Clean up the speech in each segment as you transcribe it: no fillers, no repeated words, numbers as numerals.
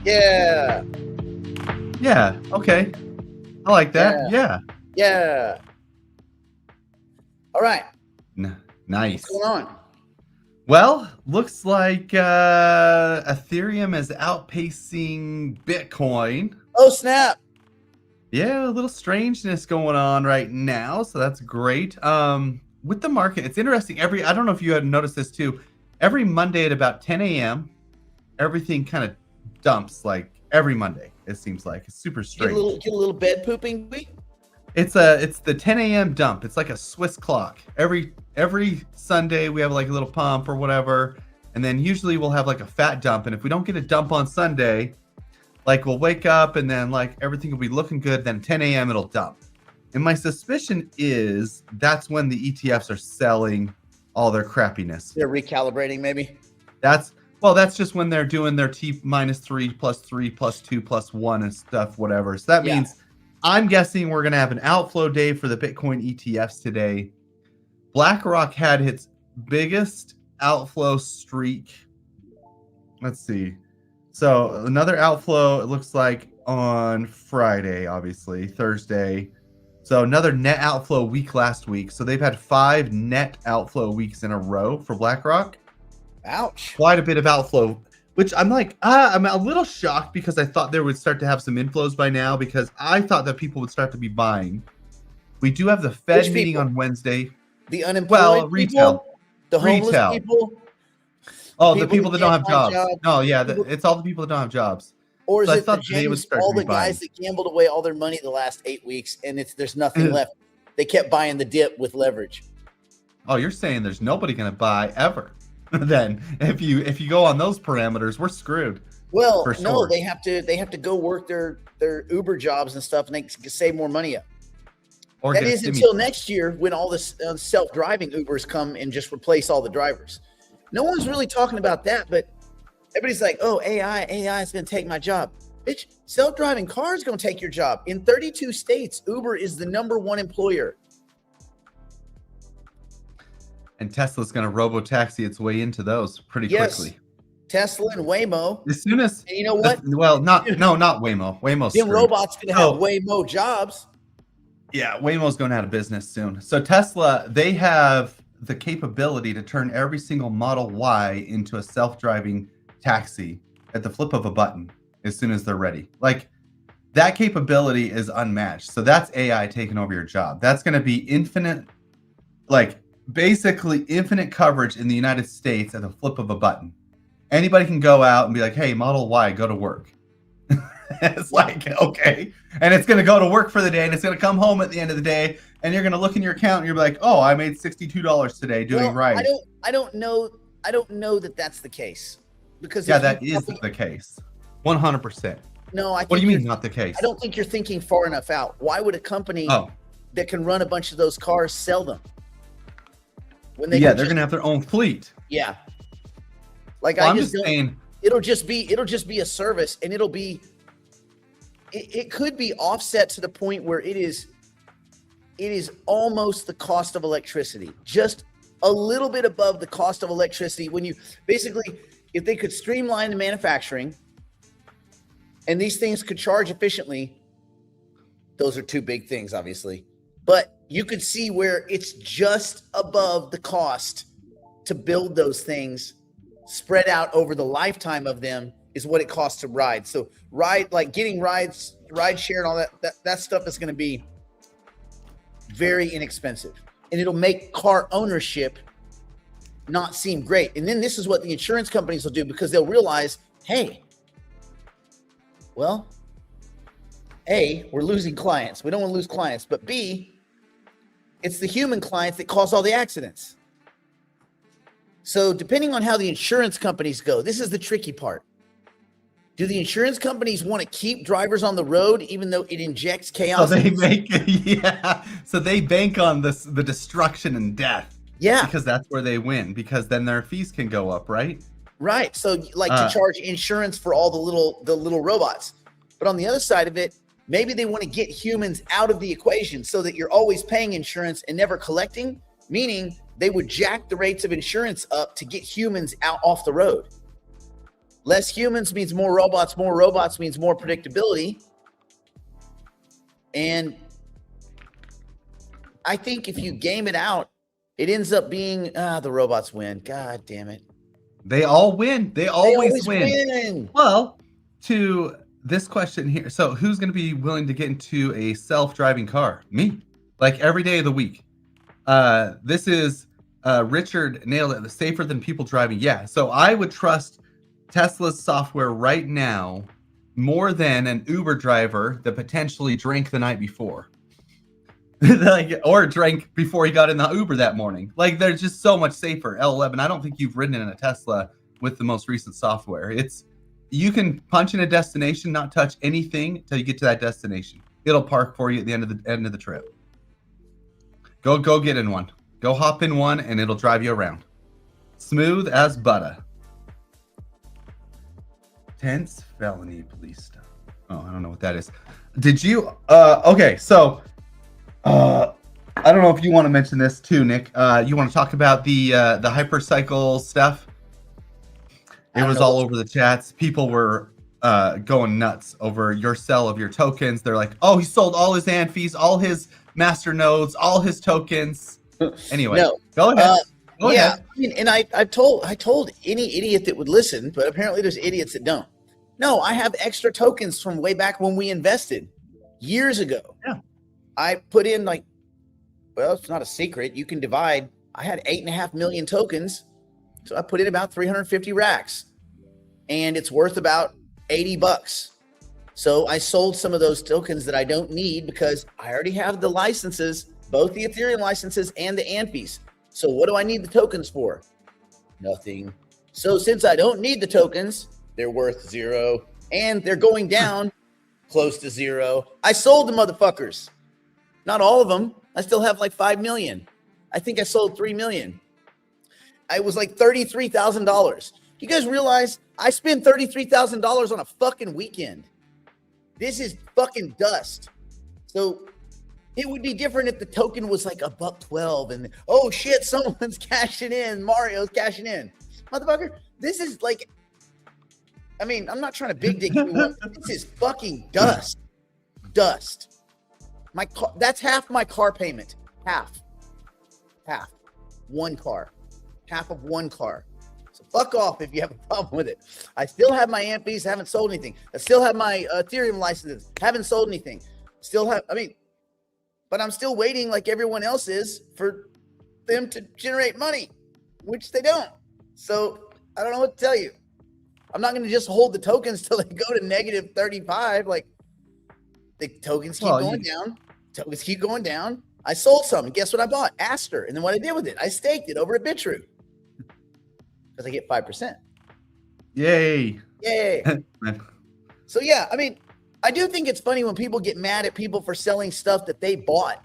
Yeah. Yeah. Okay. I like that. Yeah. Yeah. All right. Nice. What's going on? Well, looks like Ethereum is outpacing Bitcoin. Oh, snap. Yeah, a little strangeness going on right now, so that's great. With the market, it's interesting. I don't know if you had noticed this too. Every Monday at about 10 a.m., everything kind of dumps. Like every Monday, it seems like it's super strange. Get a little bed pooping week. It's the 10 a.m. dump. It's like a Swiss clock. Every Sunday we have like a little pump or whatever, and then usually we'll have like a fat dump. And if we don't get a dump on Sunday, like we'll wake up and then like everything will be looking good. Then 10 a.m. it'll dump. And my suspicion is that's when the ETFs are selling all their crappiness. They're recalibrating, maybe. That's just when they're doing their T minus 3 plus 3 plus 2 plus 1 and stuff, whatever. So that means I'm guessing we're going to have an outflow day for the Bitcoin ETFs today. BlackRock had its biggest outflow streak. Let's see. So another outflow, it looks like on Friday, obviously, Thursday. So another net outflow week last week. So they've had 5 net outflow weeks in a row for BlackRock. Ouch. Quite a bit of outflow, which I'm like, I'm a little shocked because I thought there would start to have some inflows by now because I thought that people would start to be buying. We do have the Fed meeting on Wednesday. The unemployed retail. People, the homeless retail. People. The people that don't have jobs. No, yeah, it's all the people that don't have jobs. Or is so it all the guys that gambled away all their money the last 8 weeks and there's nothing left? They kept buying the dip with leverage. Oh, you're saying there's nobody going to buy ever? Then if you go on those parameters, we're screwed. Well, no, they have to go work their Uber jobs and stuff, and they can save more money up. Or that is until next year when all this self-driving Ubers come and just replace all the drivers. No one's really talking about that, but everybody's like, "Oh, AI is going to take my job." Bitch, self-driving cars going to take your job. In 32 states, Uber is the #1 employer. And Tesla's going to robo-taxi its way into those pretty quickly. Tesla and Waymo. As soon as and you know what? Not Waymo. Waymo's them robots going to have Waymo jobs. Yeah, Waymo's going out of business soon. So Tesla, they have the capability to turn every single Model Y into a self-driving taxi at the flip of a button as soon as they're ready. Like that capability is unmatched. So that's AI taking over your job. That's going to be infinite, like basically infinite coverage in the United States at the flip of a button. Anybody can go out and be like, "Hey, Model Y, go to work." It's like, okay. And it's going to go to work for the day and it's going to come home at the end of the day and you're going to look in your account and you're like, "Oh, I made $62 today doing right." I don't know that that's the case. Because that is the case. 100%. No, I think what do you mean not the case? I don't think you're thinking far enough out. Why would a company that can run a bunch of those cars sell them? When they're going to have their own fleet. Yeah. Like I'm just saying it'll just be a service, and it could be offset to the point where it is almost the cost of electricity, just a little bit above the cost of electricity. When you basically, if they could streamline the manufacturing and these things could charge efficiently, those are two big things, obviously, but you could see where it's just above the cost to build those things, spread out over the lifetime of them is what it costs to ride. So getting ride share and all that stuff is going to be very inexpensive, and it'll make car ownership not seem great. And then this is what the insurance companies will do, because they'll realize, hey, well, A, we're losing clients. We don't want to lose clients, but B, it's the human clients that cause all the accidents. So depending on how the insurance companies go, this is the tricky part. Do the insurance companies want to keep drivers on the road even though it injects chaos? So they bank on the destruction and death. Yeah. Because that's where they win, because then their fees can go up, right? Right. So to charge insurance for all the little robots. But on the other side of it, maybe they want to get humans out of the equation so that you're always paying insurance and never collecting, meaning they would jack the rates of insurance up to get humans out off the road. Less humans means more robots. More robots means more predictability. And I think if you game it out, it ends up being the robots win. God damn it. They all win. They always win. win. Well, to this question here. So who's going to be willing to get into a self-driving car? Me. Like every day of the week. This is Richard nailed it. The safer than people driving. Yeah. So I would trust Tesla's software right now more than an Uber driver that potentially drank the night before. Like, or drank before he got in the Uber that morning. Like, they're just so much safer. L11, I don't think you've ridden in a Tesla with the most recent software. It's, you can punch in a destination, not touch anything until you get to that destination. It'll park for you at the end of the trip. Go get in one. Go hop in one, and it'll drive you around. Smooth as butter. Tense felony police stuff. Oh, I don't know what that is. Did you? Okay, so I don't know if you want to mention this too, Nick. You want to talk about the hypercycle stuff? It was all over the chats. People were going nuts over your sell of your tokens. They're like, "Oh, he sold all his AND fees, all his master nodes, all his tokens." Anyway, no. Go ahead. Go yeah, ahead. I mean, and I told any idiot that would listen, but apparently there's idiots that don't. No, I have extra tokens from way back when we invested years ago. Yeah. I put in well, it's not a secret. You can divide. I had 8.5 million tokens. So I put in about 350 racks and it's worth about $80. So I sold some of those tokens that I don't need because I already have the licenses, both the Ethereum licenses and the AND fees. So what do I need the tokens for? Nothing. So since I don't need the tokens, they're worth zero and they're going down close to zero. I sold the motherfuckers. Not all of them. I still have like 5 million. I think I sold 3 million. I was like $33,000. You guys realize I spent $33,000 on a fucking weekend? This is fucking dust. So it would be different if the token was like $1.12 and oh shit, someone's cashing in. Mario's cashing in. Motherfucker, this is like, I mean, I'm not trying to big dick anyone. This is fucking dust. Dust. My car, that's half my car payment. Half. One car. Half of one car. So fuck off if you have a problem with it. I still have my AND fees, haven't sold anything. I still have my Ethereum licenses, haven't sold anything. Still have, but I'm still waiting like everyone else is for them to generate money, which they don't. So I don't know what to tell you. I'm not going to just hold the tokens till they go to negative 35. Like the tokens keep going down. Tokens keep going down. I sold some. And guess what I bought? Aster. And then what I did with it, I staked it over at Bitrue. Because I get 5%. Yay. So yeah, I mean, I do think it's funny when people get mad at people for selling stuff that they bought.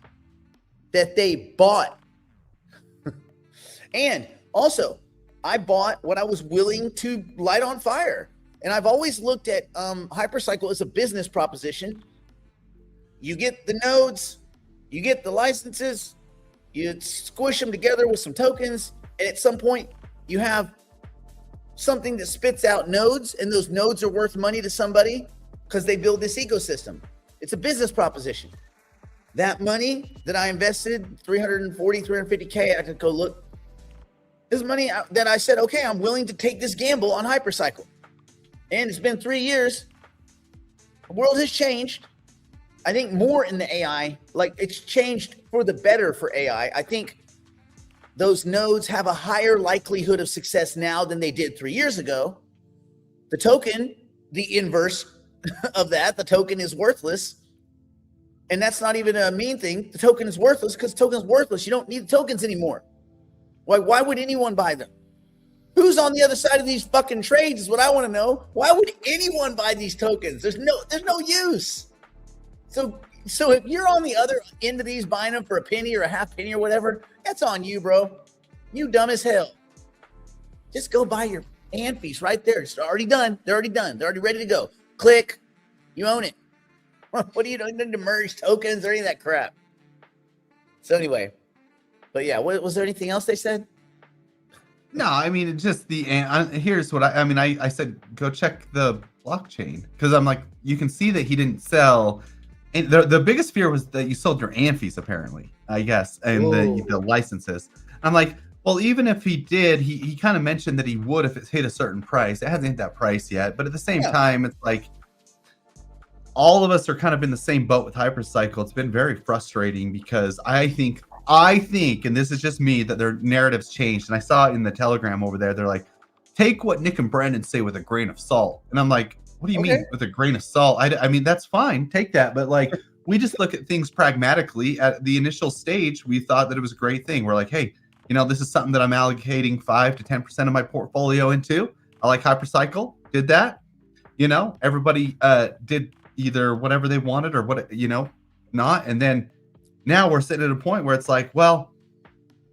And also, I bought what I was willing to light on fire. And I've always looked at Hypercycle as a business proposition. You get the nodes, you get the licenses, you squish them together with some tokens, and at some point you have something that spits out nodes, and those nodes are worth money to somebody because they build this ecosystem. It's a business proposition. That money that I invested, 350K, I could go look. This money that I said, okay, I'm willing to take this gamble on Hypercycle. And it's been 3 years. The world has changed. I think more in the AI, like it's changed for the better for AI. I think those nodes have a higher likelihood of success now than they did 3 years ago. The token, the inverse of that, the token is worthless. And that's not even a mean thing. The token is worthless because the token is worthless. You don't need the tokens anymore. Why would anyone buy them? Who's on the other side of these fucking trades is what I want to know. Why would anyone buy these tokens? There's no use. So if you're on the other end of these buying them for a penny or a half penny or whatever, that's on you, bro. You dumb as hell. Just go buy your AND fees right there. It's already done. They're already done. They're already ready to go. Click. You own it. What are you doing to merge tokens or any of that crap? So anyway, but yeah, was there anything else they said? No, I mean, it's just here's what I mean. I said, go check the blockchain because I'm like, you can see that he didn't sell. And the biggest fear was that you sold your ANFIs, apparently, I guess, and the Whoa. licenses. I'm like, well, even if he did, he kind of mentioned that he would if it hit a certain price. It hasn't hit that price yet, but at the same Yeah. time, it's like all of us are kind of in the same boat with Hypercycle. It's been very frustrating because I think, and this is just me, that their narrative's changed. And I saw it in the Telegram over there. They're like, take what Nick and Brandon say with a grain of salt. And I'm like, what do you Okay. mean with a grain of salt? I mean, that's fine. Take that. But like, we just look at things pragmatically. At the initial stage, we thought that it was a great thing. We're like, hey, this is something that I'm allocating 5 to 10% of my portfolio into. I like Hypercycle. Did that. Everybody did either whatever they wanted or not. And then now we're sitting at a point where it's like, well,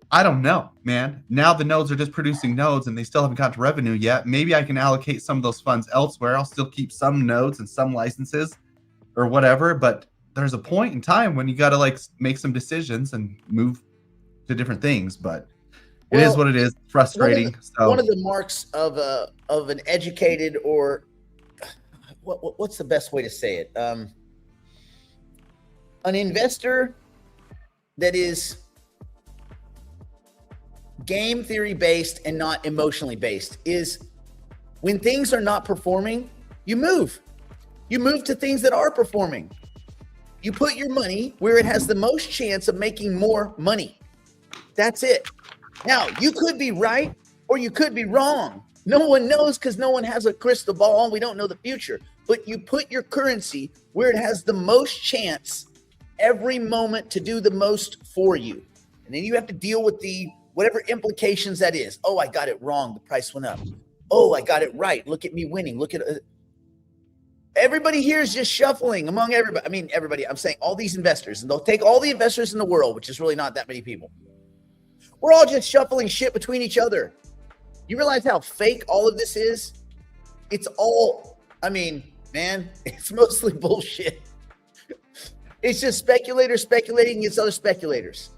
I don't know, man. Now the nodes are just producing nodes and they still haven't got to revenue yet. Maybe I can allocate some of those funds elsewhere. I'll still keep some nodes and some licenses or whatever. But there's a point in time when you got to like make some decisions and move to different things. But it is what it is. Frustrating. One of the marks of an educated, or what's the best way to say it? An investor that is game theory based and not emotionally based is when things are not performing, you move to things that are performing. You put your money where it has the most chance of making more money. That's it. Now, you could be right or you could be wrong. No one knows because no one has a crystal ball. We don't know the future. But you put your currency where it has the most chance every moment to do the most for you. And then you have to deal with the whatever implications that is. Oh, I got it wrong. The price went up. Oh, I got it right. Look at me winning. Look at everybody here is just shuffling among everybody. I mean, everybody, I'm saying all these investors, and they'll take all the investors in the world, which is really not that many people. We're all just shuffling shit between each other. You realize how fake all of this is? It's all, I mean, man, it's mostly bullshit. It's just speculators speculating against other speculators.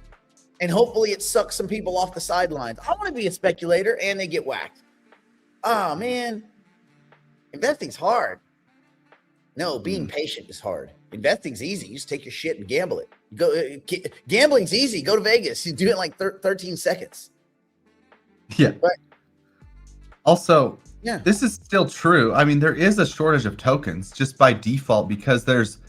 And hopefully it sucks some people off the sidelines. I want to be a speculator and they get whacked. Oh, man. Investing's hard. No, being patient is hard. Investing's easy. You just take your shit and gamble it. Gambling's easy. Go to Vegas. You do it in like 13 seconds. Yeah. But, also, yeah, this is still true. I mean, there is a shortage of tokens just by default because there's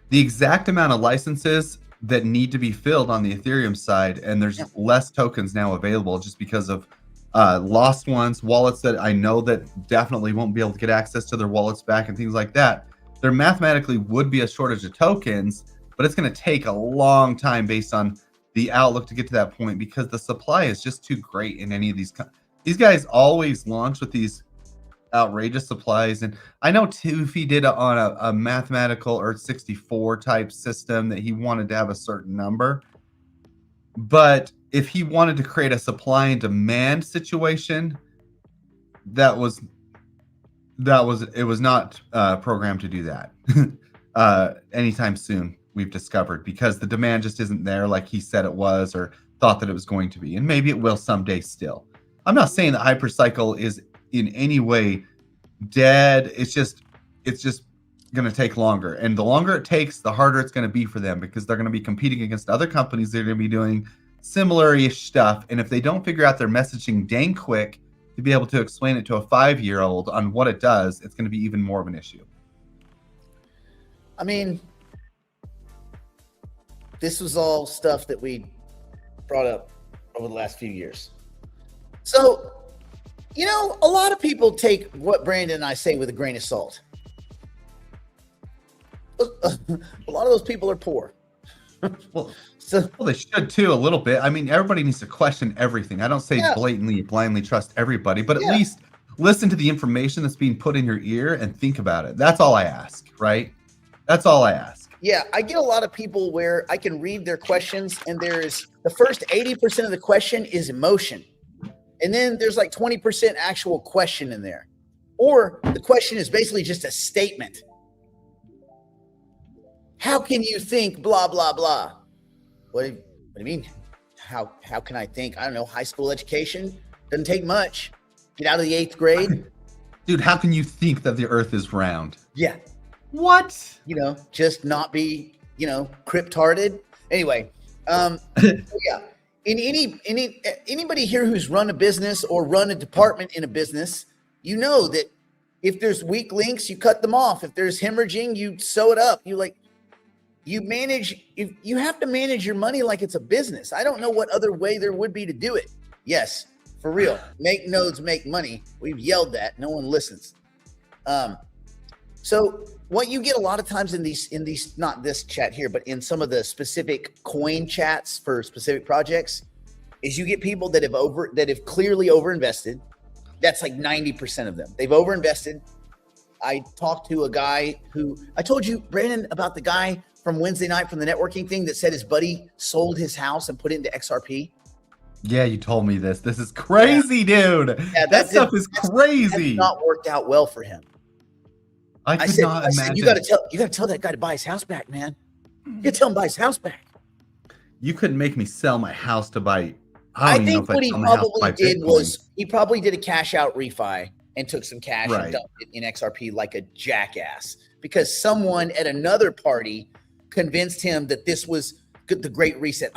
the exact amount of licenses that need to be filled on the Ethereum side, and there's less tokens now available just because of lost ones, wallets that I know that definitely won't be able to get access to their wallets back and things like that. There mathematically would be a shortage of tokens, but it's going to take a long time based on the outlook to get to that point because the supply is just too great in any of these. These guys always launch with these outrageous supplies, and I know Tufi did it on a mathematical Earth 64 type system that he wanted to have a certain number. But if he wanted to create a supply and demand situation, it was not programmed to do that anytime soon. We've discovered because the demand just isn't there like he said it was or thought that it was going to be, and maybe it will someday still. I'm not saying that Hypercycle is in any way dead. It's just going to take longer, and the longer it takes, the harder it's going to be for them because they're going to be competing against other companies that are going to be doing similar-ish stuff. And if they don't figure out their messaging dang quick to be able to explain it to a 5-year-old on what it does, it's going to be even more of an issue. I mean, this was all stuff that we brought up over the last few years. So, a lot of people take what Brandon and I say with a grain of salt. A lot of those people are poor. Well, they should too, a little bit. I mean, everybody needs to question everything. I don't say blatantly, blindly trust everybody, but at least listen to the information that's being put in your ear and think about it. That's all I ask, right? That's all I ask. Yeah, I get a lot of people where I can read their questions, and there's the first 80% of the question is emotion. And then there's like 20% actual question in there. Or the question is basically just a statement. How can you think blah, blah, blah? What do you mean? How can I think? I don't know, high school education. Doesn't take much. Get out of the 8th grade. Dude, how can you think that the earth is round? Yeah. What? Just not be, cryptarded. Anyway, yeah. Anybody here who's run a business or run a department in a business, you know that if there's weak links, you cut them off. If there's hemorrhaging, you sew it up. You have to manage your money like it's a business. I don't know what other way there would be to do it. Yes, for real. Make nodes make money. We've yelled that. No one listens. So what you get a lot of times in these, not this chat here, but in some of the specific coin chats for specific projects, is you get people that have clearly overinvested. That's like 90% of them. They've overinvested. I talked to a guy who, I told you, Brandon, about the guy from Wednesday night from the networking thing that said his buddy sold his house and put it into XRP. Yeah, you told me this. This is crazy, dude. Yeah, that stuff is crazy. That's not worked out well for him. I said, imagine. You got to tell that guy to buy his house back, man. You tell him to buy his house back. You couldn't make me sell my house to buy. I think what he probably did was he probably did a cash out refi and took some cash and dumped it in XRP like a jackass because someone at another party convinced him that this was the great reset.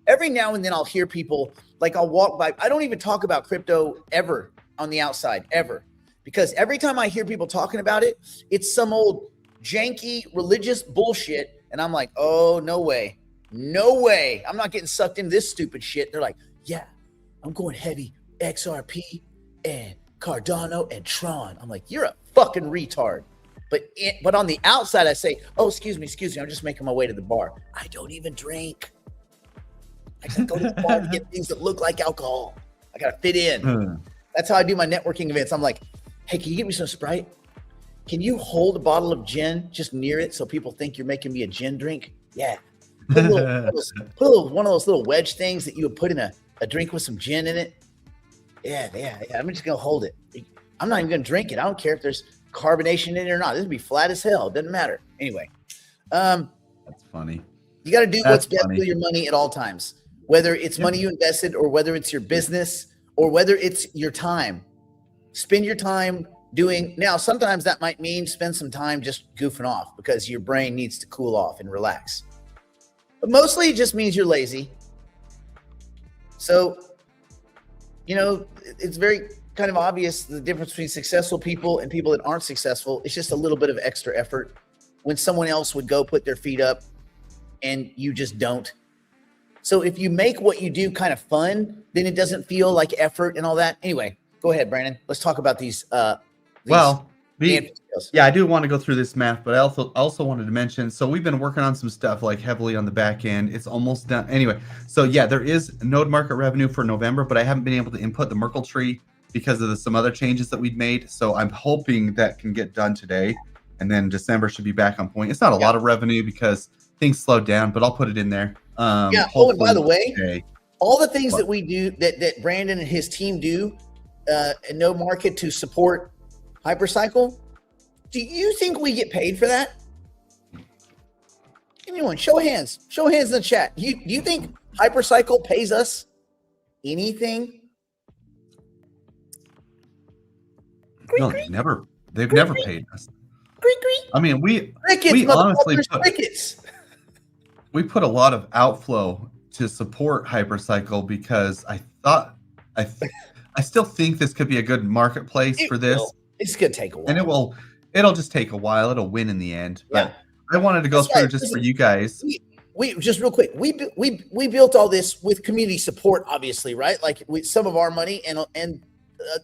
Every now and then I'll hear people, like I'll walk by. I don't even talk about crypto ever on the outside, ever. Because every time I hear people talking about it, it's some old janky religious bullshit. And I'm like, oh, no way. No way. I'm not getting sucked into this stupid shit. They're like, yeah, I'm going heavy XRP and Cardano and Tron. I'm like, you're a fucking retard. But on the outside, I say, oh, excuse me. I'm just making my way to the bar. I don't even drink. I gotta go to the bar to get things that look like alcohol. I gotta fit in. That's how I do my networking events. I'm like, hey, can you get me some Sprite? Can you hold a bottle of gin just near it so people think you're making me a gin drink? Yeah. Put one of those little wedge things that you would put in a drink with some gin in it. Yeah. I'm just going to hold it. I'm not even going to drink it. I don't care if there's carbonation in it or not. This would be flat as hell. It doesn't matter. Anyway. That's funny. You got to do what's best with your money at all times, whether it's money you invested or whether it's your business or whether it's your time. Spend your time doing. Now, sometimes that might mean spend some time just goofing off because your brain needs to cool off and relax. But mostly it just means you're lazy. So, it's very kind of obvious the difference between successful people and people that aren't successful. It's just a little bit of extra effort when someone else would go put their feet up and you just don't. So if you make what you do kind of fun, then it doesn't feel like effort and all that. Anyway. Go ahead, Brandon. Let's talk about these. I do want to go through this math, but I also wanted to mention. So we've been working on some stuff like heavily on the back end. It's almost done. Anyway, so yeah, there is node market revenue for November, but I haven't been able to input the Merkle tree because of some other changes that we'd made. So I'm hoping that can get done today, and then December should be back on point. It's not a lot of revenue because things slowed down, but I'll put it in there. Oh, and by the way, all the things that we do that Brandon and his team do. And no market to support Hypercycle. Do you think we get paid for that? Anyone, show hands in the chat. Do you think Hypercycle pays us anything? No, they've never paid us. I mean, we put a lot of outflow to support Hypercycle because I still think this could be a good marketplace for this. It's gonna take a while, and it'll just take a while. It'll win in the end. Yeah. But I wanted to go through just for you guys. We just real quick. We built all this with community support, obviously, right? Like some of our money and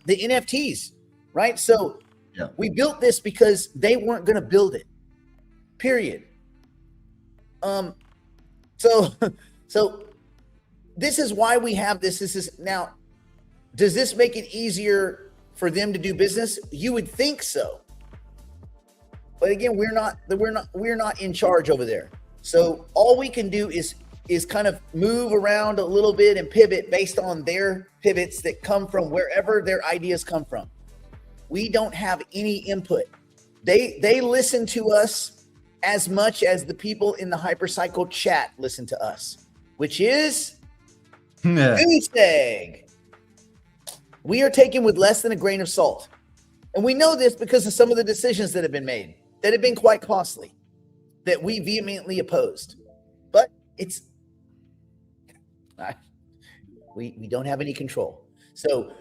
the NFTs, right? So we built this because they weren't gonna build it. Period. So this is why we have this. This is now. Does this make it easier for them to do business? You would think so. But again, we're not in charge over there. So all we can do is kind of move around a little bit and pivot based on their pivots that come from wherever their ideas come from. We don't have any input. They listen to us as much as the people in the Hypercycle chat listen to us, which is Goose Egg. we are taken with less than a grain of salt. And we know this because of some of the decisions that have been made that have been quite costly, that we vehemently opposed. But it's, we don't have any control. So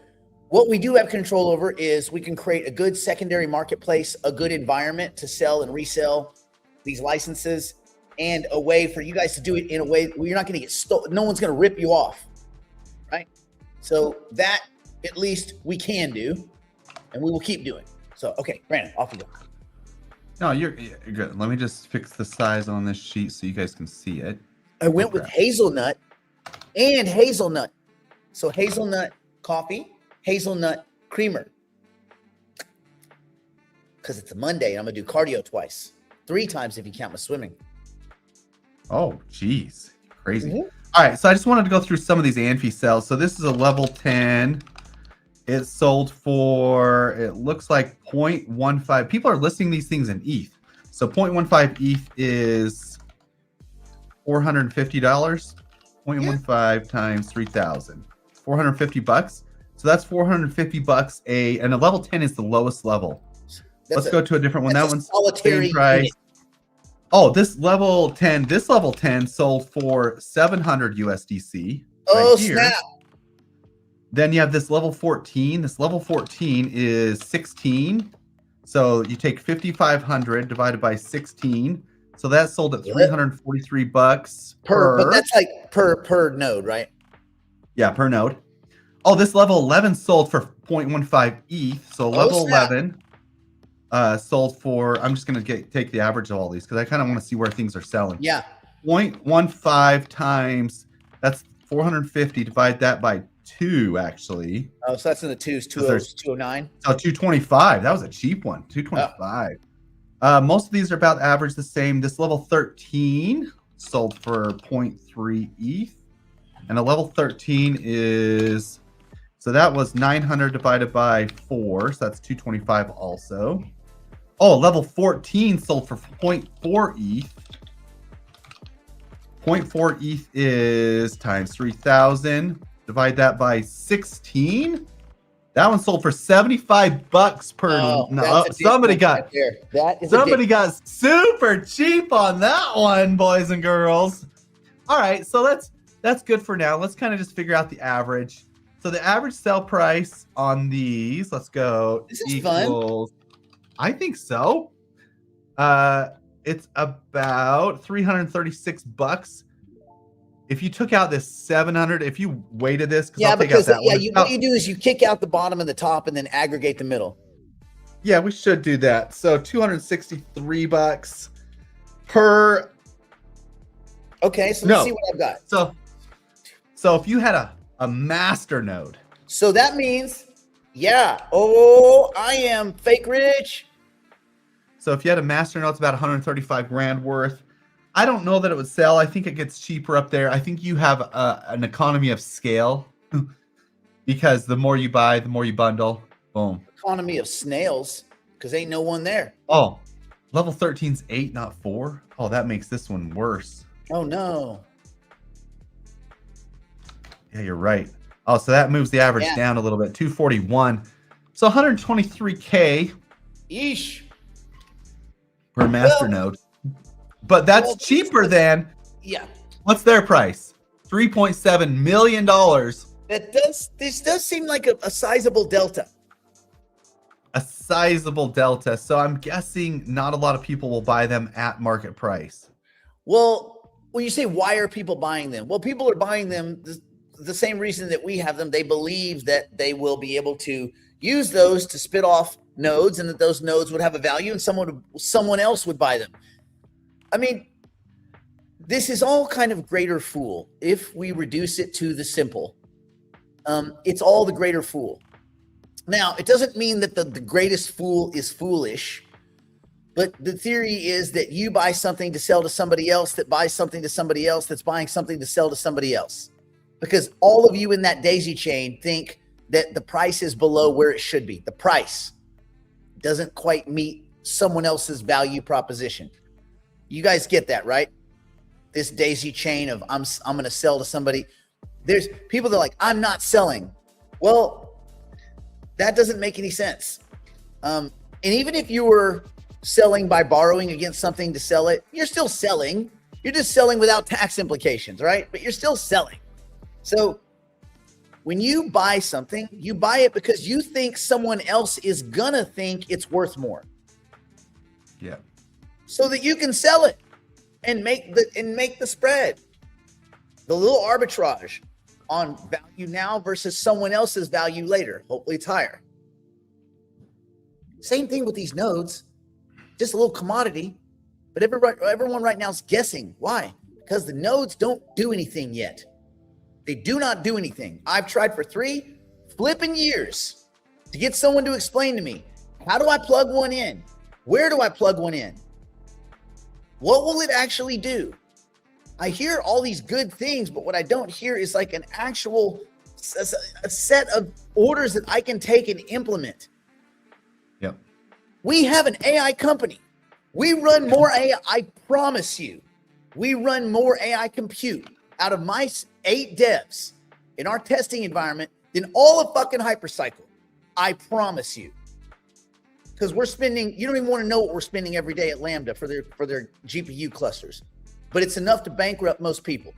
what we do have control over is we can create a good secondary marketplace, a good environment to sell and resell these licenses, and a way for you guys to do it in a way where you're not going to get stolen. No one's going to rip you off, right? So that at least we can do, and we will keep doing. So, okay, Brandon, off you go. No, you're good. Let me just fix the size on this sheet so you guys can see it. I went with hazelnut and hazelnut. So hazelnut coffee, hazelnut creamer. Because it's a Monday and I'm going to do cardio twice. 3 times if you count my swimming. Oh, geez. Crazy. Mm-hmm. All right, so I just wanted to go through some of these Anfi sales. So this is a level 10. It sold for, it looks like 0.15. People are listing these things in ETH. So 0.15 ETH is $450. 0.15 times 3,000. 450 bucks. So that's 450 bucks and a level 10 is the lowest level. Let's go to a different one. That one's solitary same price. Oh, this level 10 sold for 700 USDC. Oh, right here. Snap. Then you have this level 14. This level 14 is 16. So you take 5,500 divided by 16. So that sold at 343 bucks per. But that's like per node, right? Yeah, per node. Oh, this level 11 sold for 0.15 ETH. So level 11 sold for, I'm just going to take the average of all these because I kind of want to see where things are selling. Yeah. 0.15 times, that's 450. Divide that by 2, actually. Oh, so that's in the 2s, 209. So 225. That was a cheap one. 225. Most of these are about average the same. This level 13 sold for 0.3 ETH. And a level 13 is, so that was 900 divided by 4. So that's 225 also. Oh, level 14 sold for 0.4 ETH. 0.4 ETH is times 3,000. Divide that by 16. That one sold for 75 bucks per. Somebody got super cheap on that one, boys and girls. All right, so that's good for now. Let's kind of just figure out the average. So the average sell price on these, let's go. This is fun. I think so. It's about 336 bucks. If you took out this 700, if you weighted this, what you do is you kick out the bottom and the top and then aggregate the middle. Yeah, we should do that. So 263 bucks per. Okay, so let's see what I've got. So if you had a master node. So that means, I am fake rich. So if you had a master node, it's about 135 grand worth. I don't know that it would sell. I think it gets cheaper up there. I think you have an economy of scale because the more you buy, the more you bundle. Boom. Economy of snails because ain't no one there. Oh, level 13's 8, not 4. Oh, that makes this one worse. Oh, no. Yeah, you're right. Oh, so that moves the average down a little bit. 241. So 123K. Yeesh. Per master node. But that's cheaper than. Yeah. What's their price? $3.7 million. This does seem like a sizable delta. A sizable delta. So I'm guessing not a lot of people will buy them at market price. Well, when you say why are people buying them? Well, people are buying them the same reason that we have them. They believe that they will be able to use those to spit off nodes and that those nodes would have a value and someone else would buy them. I mean, this is all kind of greater fool. If we reduce it to the simple, it's all the greater fool. Now, it doesn't mean that the greatest fool is foolish, but the theory is that you buy something to sell to somebody else that buys something to somebody else that's buying something to sell to somebody else. Because all of you in that daisy chain think that the price is below where it should be. The price doesn't quite meet someone else's value proposition. You guys get that, right? This daisy chain of I'm going to sell to somebody. There's people that are like, I'm not selling. Well, That doesn't make any sense. And even if you were selling by borrowing against something to sell it, you're still selling. You're just selling without tax implications, right? But you're still selling. So when you buy something, you buy it because you think someone else is gonna think it's worth more. Yeah. So that you can sell it and make the spread. The little arbitrage on value now versus someone else's value later. Hopefully it's higher. Same thing with these nodes, just a little commodity, but everyone right now is guessing. Why? Because the nodes don't do anything yet. They do not do anything. I've tried for 3 flipping years to get someone to explain to me, how do I plug one in? Where do I plug one in? What will it actually do? I hear all these good things, but what I don't hear is like an actual a set of orders that I can take and implement. Yep. We have an AI company. We run more AI. I promise you, we run more AI compute out of my 8 devs in our testing environment than all of fucking Hypercycle. I promise you. Because we're spending, you don't even want to know what we're spending every day at Lambda for their GPU clusters. But it's enough to bankrupt most people.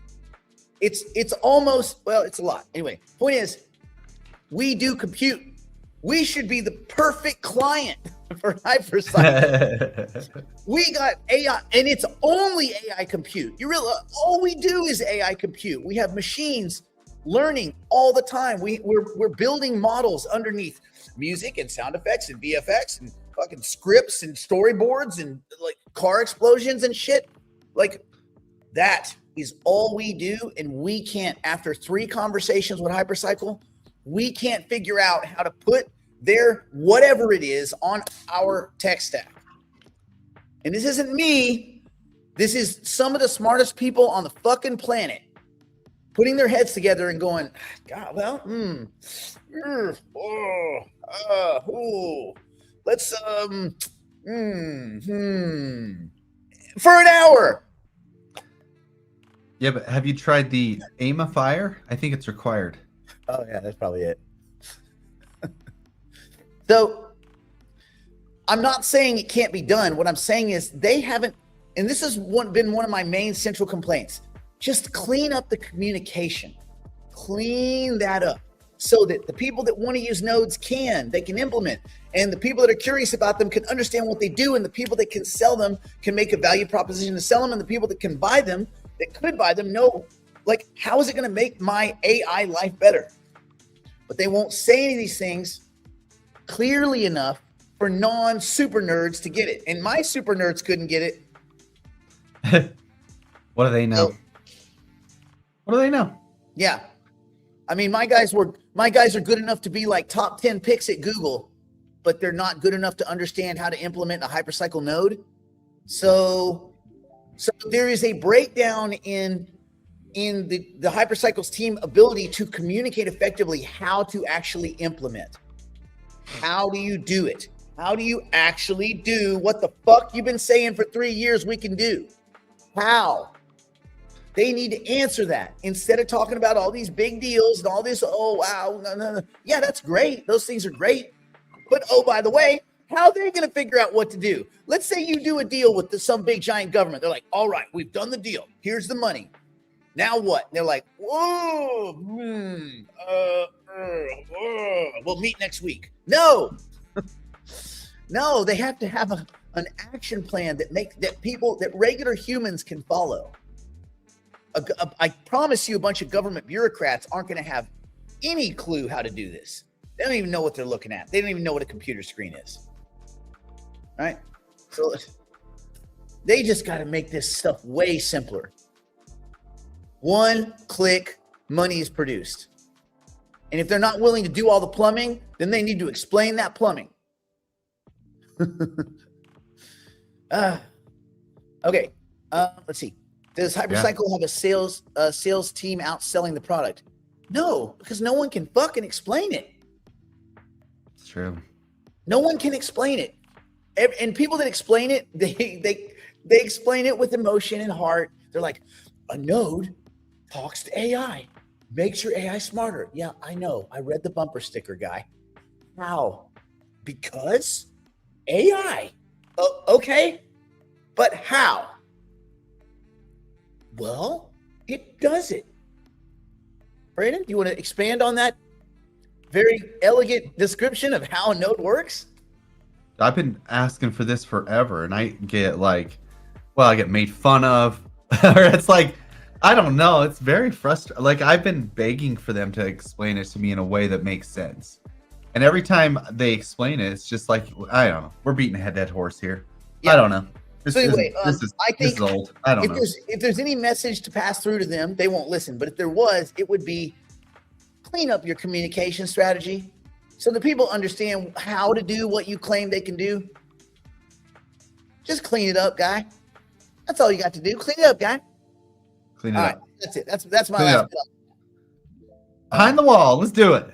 It's almost, well, it's a lot. Anyway, point is, we do compute. We should be the perfect client for Hypercycle. We got AI, and it's only AI compute. You realize all we do is AI compute. We have machines learning all the time. We're building models underneath music and sound effects and VFX and fucking scripts and storyboards and like car explosions and shit. Like, that is all we do, and we can't, after 3 conversations with Hypercycle, we can't figure out how to put their whatever it is on our tech stack. And this isn't me. This is some of the smartest people on the fucking planet putting their heads together and going, God, well, let's, for an hour. Yeah, but have you tried the Aimifier? I think it's required. Oh yeah, that's probably it. So I'm not saying it can't be done. What I'm saying is they haven't, and this has been one of my main central complaints. Just clean up the communication. Clean that up so that the people that want to use nodes they can implement. And the people that are curious about them can understand what they do. And the people that can sell them can make a value proposition to sell them. And the people that can buy them, that could buy them, know, like, how is it going to make my AI life better? But they won't say any of these things clearly enough for non-super nerds to get it. And my super nerds couldn't get it. What do they know? So, what do they know? Yeah. I mean, my guys are good enough to be like top 10 picks at Google, but they're not good enough to understand how to implement a Hypercycle node. So there is a breakdown in the Hypercycle's team ability to communicate effectively how to actually implement. How do you do it? How do you actually do what the fuck you've been saying for 3 years we can do? How? They need to answer that instead of talking about all these big deals and all this. Oh, wow. No. Yeah, that's great. Those things are great. But, oh, by the way, how are they going to figure out what to do? Let's say you do a deal with some big giant government. They're like, all right, we've done the deal. Here's the money. Now what? And they're like, whoa, we'll meet next week. No. No, they have to have an action plan that regular humans can follow. I promise you a bunch of government bureaucrats aren't going to have any clue how to do this. They don't even know what they're looking at. They don't even know what a computer screen is. All right? So they just got to make this stuff way simpler. 1 click, money is produced. And if they're not willing to do all the plumbing, then they need to explain that plumbing. Okay. Let's see. Does Hypercycle have a sales team out selling the product? No, because no one can fucking explain it. It's true. No one can explain it. And people that explain it, they explain it with emotion and heart. They're like, a node talks to AI, makes your AI smarter. Yeah, I know. I read the bumper sticker, guy. How? Because AI. Okay, but how? Well, it does it. Brandon, do you want to expand on that very elegant description of how a node works? I've been asking for this forever, and I get I get made fun of, or it's like, I don't know. It's very frustrating. Like, I've been begging for them to explain it to me in a way that makes sense. And every time they explain it, it's just like, I don't know. We're beating a dead horse here. Yeah. I don't know. So anyway, this is old. I don't know. If there's any message to pass through to them, they won't listen. But if there was, it would be clean up your communication strategy so that people understand how to do what you claim they can do. Just clean it up, guy. That's all you got to do. Clean it up, guy. Clean it All up. right, that's it. That's my Clean it last up. bit. Behind the wall. Let's do it.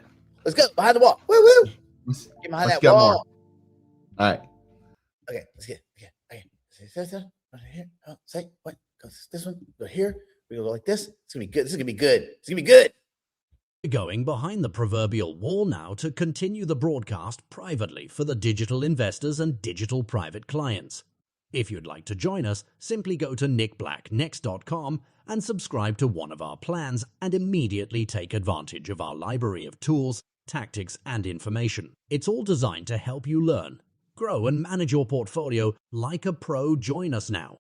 Let's go behind the wall. Woo woo. Get behind Let's that get wall. more. All right. Okay, let's get okay. This one, right here. Oh, say what? Go this one. Go here. We go like this. It's gonna be good. This is gonna be good. It's gonna be good. Going behind the proverbial wall now to continue the broadcast privately for the digital investors and digital private clients. If you'd like to join us, simply go to nickblacknext.com and subscribe to one of our plans and immediately take advantage of our library of tools, tactics, and information. It's all designed to help you learn, grow, and manage your portfolio like a pro. Join us now.